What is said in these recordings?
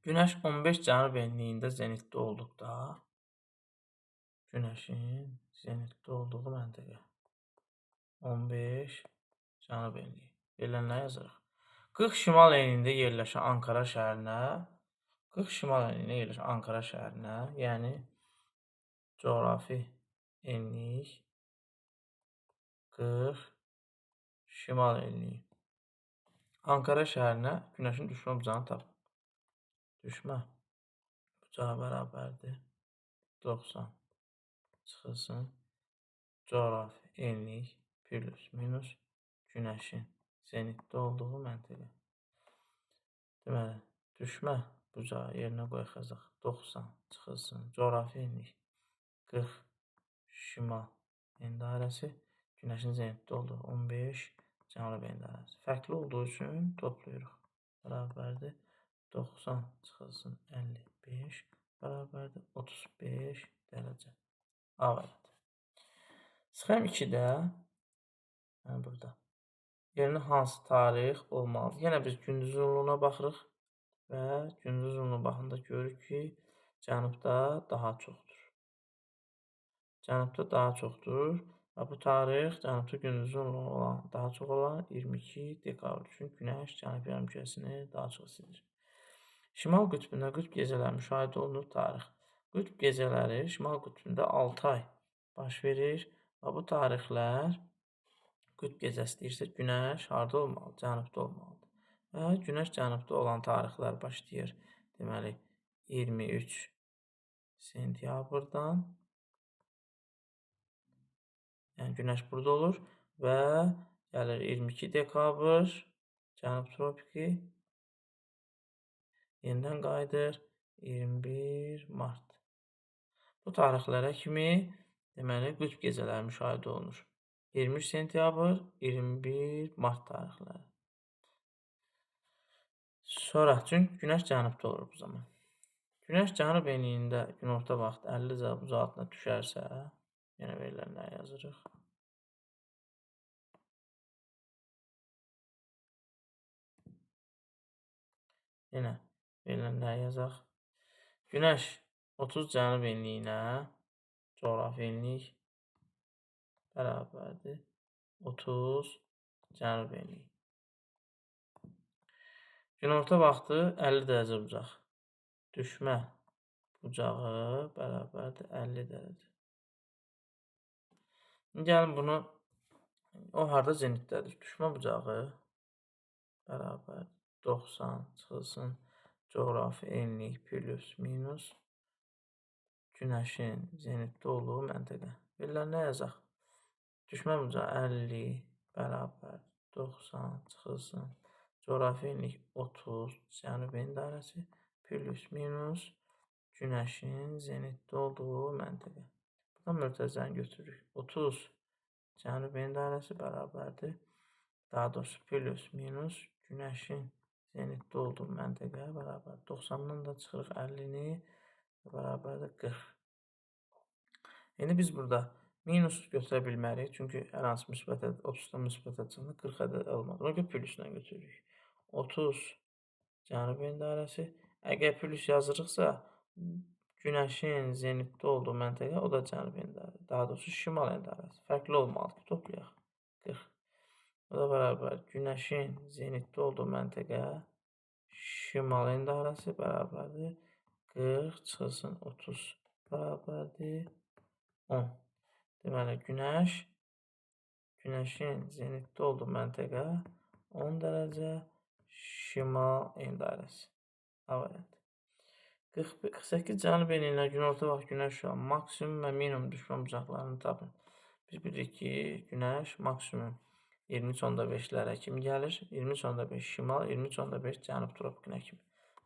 Günəş 15 cənub enliyində zenitdə olduqda, Günəşin zenitdə olduğu məntəqə 15 cənub enliyi. Verilənləri yazırıq. 40 şimal enliyində yerləşən Ankara şəhərinə, 40 şimal enliyində yerləşən Ankara şəhərinə, yəni coğrafi enlik 40 şimal enliyi. Ankara şəhərinə Günəşin düşmə bucağını tapın. Düşmə bucağı bərabərdir 90 çıxılsın coğrafi enlik plus minus Günəşin zenitdə olduğu məntəqə. Deməli, düşmə bucağı yerinə qoyacaq 90 çıxılsın coğrafi enlik 40 şimal en dairəsi Günəşin zenitdə olduğu 15 cənub en dairəsi. Fərqli olduğu üçün toplayırıq. Bərabərdir 90 çıxılsın 55 bərabərdir 35 dərəcə. A variantı. Sxem 2-də burada yerinə hansı tarix olmalıdır? Yenə biz gündüz uzunluğuna baxırıq və gündüz uzunluğuna baxanda görürük ki, cənubda daha çoxdur. Cənubda daha çoxdur və bu tarix cənubda gündüz uzunluğu olan, daha çox olan 22 dekabr. Çünki Günəş cənub yarımkürəsini daha çox isidir. Şimal qütbündə qütb gecələri müşahidə olunur tarix. Qütb gecələri Şimal qütbündə 6 ay baş verir və bu tarixlər qütb gecəsi deyirsə, Günəş harda olmalı? Cənubda olmalıdır. Və Günəş cənubda olan tarixlər başlayır. Deməli, 23 sentyabrdan, yəni Günəş burada olur və gəlir 22 dekabr, cənub tropiki, yenidən qayıdır 21 mart. Bu tarixlərə kimi deməli qütb gecələri müşahidə olunur. 23 sentyabr, 21 mart tarixləri. Sonra, çünki Günəş cənubda olur bu zaman. Günəş cənub enliyində günorta vaxtı 50 cənub bucağına düşərsə, yenə verilənləri yazırıq. Yenə verilənləri yazaq. Günəş 30 cənub enliyinə coğrafi enlik bərabərdir 30 cənub enliyi. Günorta vaxtı 50 dərəcə bucaq. Düşmə bucağı bərabərdir 50 dərəcə. Gəlin bunu, o harada zenitdədir? Düşmə bucağı bərabər 90 çıxılsın coğrafi enlik plus minus Günəşin zenitdə olduğu məntəqə. Verilənləri yazaq. Düşmə bucağı 50 bərabər 90 çıxılsın coğrafi enlik 30 cənub en dairəsi plus minus Günəşin zenitdə olduğu məntəqə. Buradan mötərizəni götürürük. 30 cənub en dairəsi bərabərdir. Daha doğrusu plus minus Günəşin zenitdə olduğu məntəqə bərabər. 90-dan da çıxırıq 50-ni bərabərdir 40. İndi biz burada minus götürə bilmərik. Çünki hər hansı müsbət ədəd 30-dan müsbət ədəd 40 ədəd olmaz. Ona görə plusla götürürük. 30 cənub en dairəsi. Əgər plus yazırıqsa, Günəşin zenitdə olduğu məntəqə, o da cənub en dairəsi. Daha doğrusu şimal en dairəsi. Fərqli olmalıdır. Toplayaq. 40. O da bərabər. Günəşin zenitdə olduğu məntəqə şimal en dairəsi bərabərdir. 40 çıxılsın 30 bərabərdir 10. Deməli, Günəşin zenitdə olduğu məntəqə 10 dərəcə şimal en dairəsi. A variantı. 48 cənub enliyinə günorta vaxt Günəş olan maksimum və minimum düşmə bucaqlarını tapın. Biz bilirik ki, Günəş maksimum 23.5-lərə kimi gəlir. 23.5 şimal, 23.5 cənub tropikinə kimi.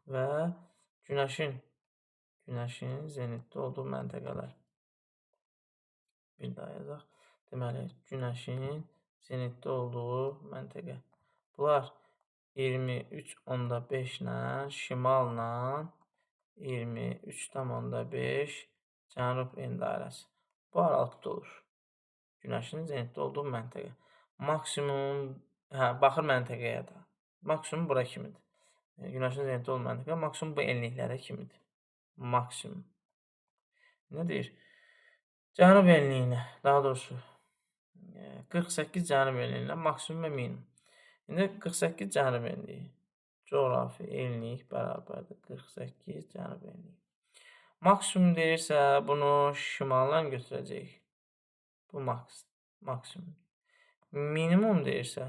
Və Günəşin zenitdə olduğu məntəqələr. Bir daha yazaq. Deməli, Günəşin zenitdə olduğu məntəqə. Bunlar 23.5 ilə şimalla 23.5 cənub en dairəsi. Bu aralıqda olur. Günəşin zenitdə olduğu məntəqə. Maksimum, baxır məntəqəyə də. Maksimum bura kimidir. Günəşin zenitdə olan məntəqə maksimum bu enliklərə kimidir. Maksimum. Nə deyir? Cənub enliyinə, daha doğrusu 48 cənub enliyinə maksimum və minimum. İndi 48 cənub enliyi coğrafi enlik bərabərdir 48 cənub enliyi. Maksimum deyirsə bunu şimaldan götürəcəyik. Bu maksimum. Minimum deyirsə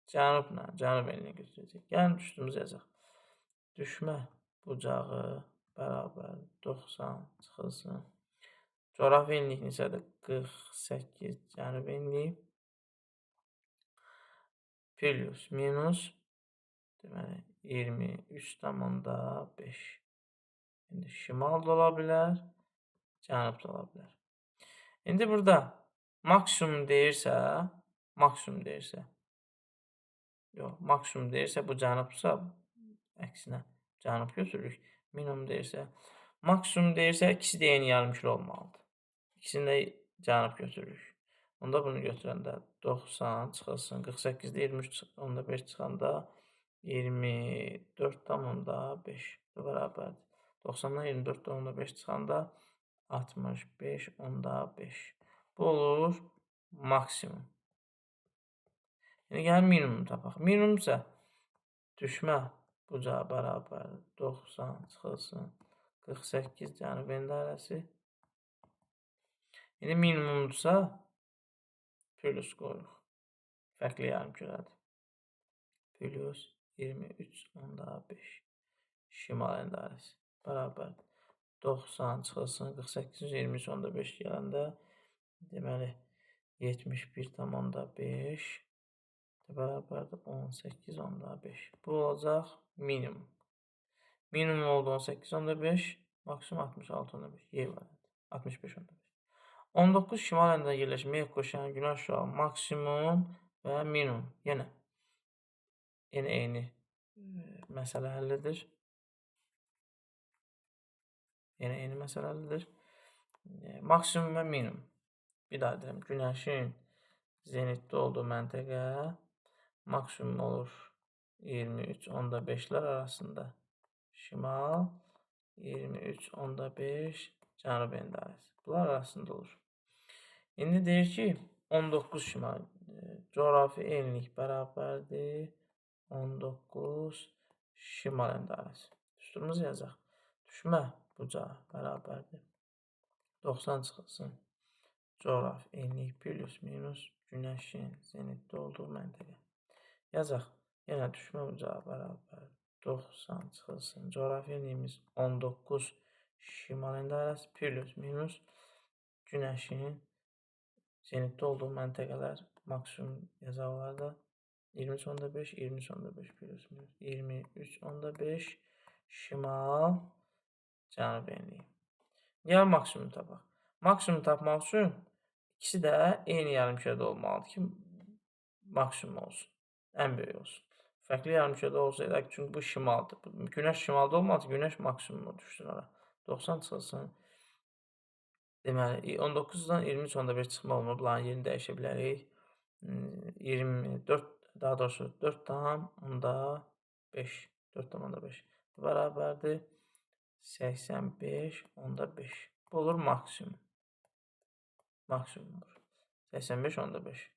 cənub enliyini götürəcək. Yəni düşdüyümüz yazaq. Düşmə bucağı bərabər 90 çıxılsın. Coğrafi enlik neçədir? 48 cənub enliyi plus minus deməli 23,5. İndi şimal da ola bilər, cənub da ola bilər. İndi burada maksimum deyirsə bu cənubsa, əksinə cənub götürürük. Minimum deyirsə, maksimum deyirsə ikisi də eyni yarımküre olmalıdır. İkisini də cənub götürürük. Onda bunu götürəndə 90 çıxılsın. 48-də 23,5 çıxanda 24,5 bərabərdir. 90-dan 24,5 çıxanda 65,5. Bu olur maksimum. Yəni gəlin minimum tapaq. Minimum isə düşmə bucağı bərabər 90 çıxılsın. 48 cənub en dairəsi. İndi minimumdursa plus qoyuruq. Fərqli yarımkürədir. Plus 23,5 şimal en dairəsi bərabər 90 çıxılsın. 48 23,5 gələndə deməli 71,5 bərabərdir 18,5. Bu olacaq minimum. Minimum oldu 18,5, maksimum 66,5. Y variantı 65,5. 19 şimal əlində yerləşməyə qoşan günəş şüağı maksimum və minimum. Yenə eyni məsələ həll edir. Maksimum və minimum. Bir daha deyirəm, günəşin zenitdə olduğu məntəqə maksimum olur 23,5'lər arasında şimal, 23,5 cənub en dairəsi. Bunlar arasında olur. İndi deyir ki, 19 şimal coğrafi enlik bərabərdir 19 şimal en dairəsi. Düsturumuzu yazaq. Düşmə bucağı bərabərdir 90 çıxılsın. Coğrafi enlik plus minus günəşin zenitdə olduğu məntəqə. Yazaq. Yenə düşmə bucağı bərabər 90 çıxılsın. Coğrafi enliyimiz 19 şimal en dairəsi plus minus günəşin zenitdə olduğu məntəqələr maksimum yazaqlarda 23,5 23,5 plus minus 23,5 şimal cənub enliyi. Yəni maksimum tapaq. Maksimum tapmaq üçün ikisi də eyni yarımkürədə olmalıdır ki, maksimum olsun. Ən böyük olsun. Fərqli yarımkürədə olsaydı, çünki bu şimaldır. Günəş şimalda olmalıdır, günəş maksimuma düşsün ora. 90 çıxılsın. Deməli, 19-dan 23,5 çıxma olmur. Bunların yerini dəyişə bilərik. 24, daha doğrusu 4,5 bərabərdir 85,5. Bu olur maksimum. Maksimumdur. 85,5.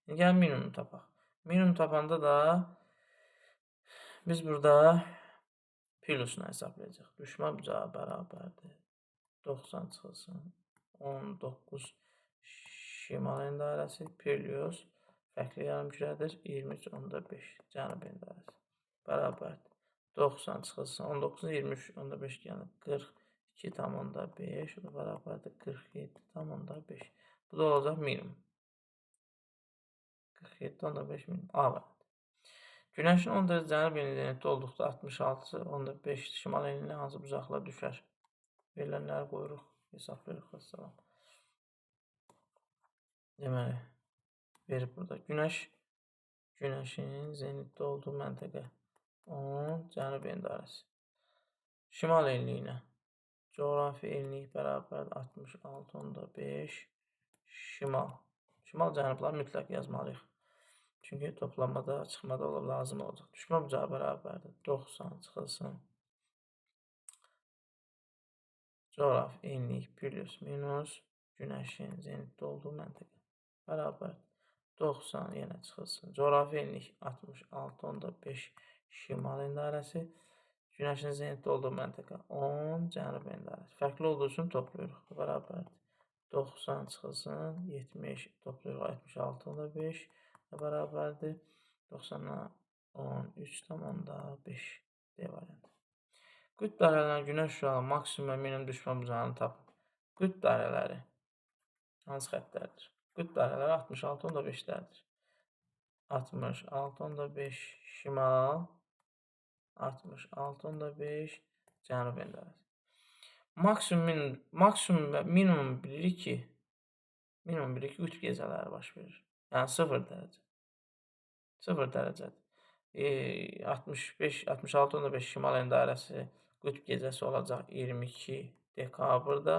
İndi gəlin minimum tapaq. Minimum tapanda da biz burada plusunu hesablayacaq. Düşmə bucağı bərabərdir 90 çıxılsın. 19 şimal en dairəsi plus fərqli yarımkürədir 23,5 cənub en dairəsi bərabərdir 90 çıxılsın. 19-dan 23,5 gəlib 42,5 bərabərdir 47,5. Bu da olacaq minimum. 47,5 minimum. A variantı. Günəşin 10 dərəcə cənub enliyində olduqda 66,5 şimal enliyinə hansı bucaqlar düşər? Verilənləri qoyuruq, hesablayırıq. Vəssalam. Deməli, verib burada. Günəşin zenitdə olduğu məntəqə 10 cənub en dairəsi. Şimal enliyinə coğrafi enlik bərabər 66,5 şimal. Şimal cənubları mütləq yazmalıyıq. Çünki toplamada, çıxmada olub lazım olacaq. Düşmə bucağı bərabərdir. 90 çıxılsın. Coğrafi enlik plus minus günəşin zenitdə olduğu məntəqə bərabər 90 yenə çıxılsın. Coğrafi enlik 66.5 şimal endarəsi. Günəşin zenitdə olduğu məntəqə 10 cənub endarəsi. Fərqli olduğu üçün toplayırıq. Bərabərdir. 90 çıxılsın. 70 toplayırıq. 66.5 bərabərdir. 90-a 13.5 D variantı. Qütb dairələrindən günəş şüalı maksimum və minimum düşmə bucağını tapın. Qütb dairələri hansı xəttlərdir? Qütb dairələri 66.5-lərdir. 66.5 şimal, 66.5 cənub endarəsi. Maksimum və minimum bilirik ki, qütb gecələri baş verir. Yəni 0 dərəcə. 0 dərəcədir. 66.5 şimal endarəsi qütb gecəsi olacaq 22 dekabrda.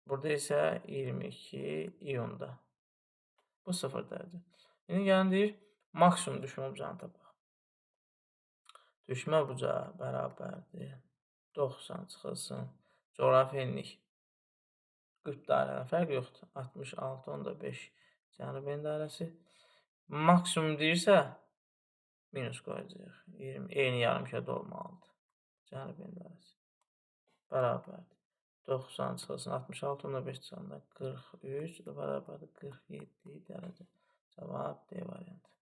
Burada isə 22 iyunda. Bu 0 dərəcə. İndi gəlin deyir, maksimum düşmə bucağını tapaq. Düşmə bucağı bərabərdir. 90 çıxılsın. Coğrafi enlik. Qütb dairələri fərq yoxdur. 66.5 cənub endarəsi. Maksimum deyirsə, minus qoyacaq. Eyni yarımkədə olmalıdır. Cənub endarəsi. Bərabərdir. 90 çıxılsın. 66.5 çıxanda 43 bərabərdir. 47 dərəcə. Cavab D variantı.